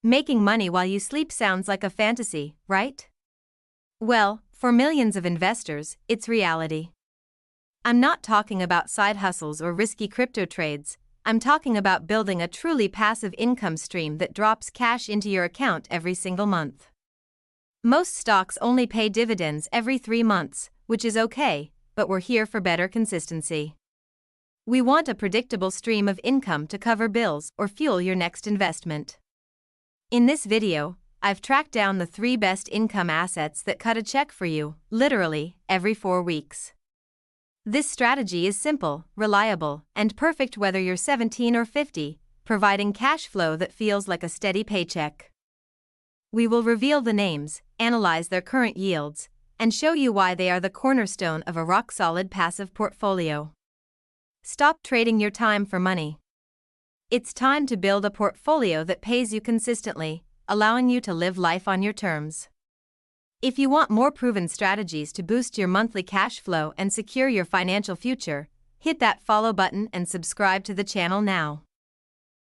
Making money while you sleep sounds like a fantasy, right? Well, for millions of investors, it's reality. I'm not talking about side hustles or risky crypto trades. I'm talking about building a truly passive income stream that drops cash into your account every single month. Most stocks only pay dividends every 3 months, which is okay, but we're here for better consistency. We want a predictable stream of income to cover bills or fuel your next investment. In this video, I've tracked down the 3 best income assets that cut a check for you, literally, every 4 weeks. This strategy is simple, reliable, and perfect whether you're 17 or 50, providing cash flow that feels like a steady paycheck. We will reveal the names, analyze their current yields, and show you why they are the cornerstone of a rock-solid passive portfolio. Stop trading your time for money. It's time to build a portfolio that pays you consistently, allowing you to live life on your terms. If you want more proven strategies to boost your monthly cash flow and secure your financial future, hit that follow button and subscribe to the channel now.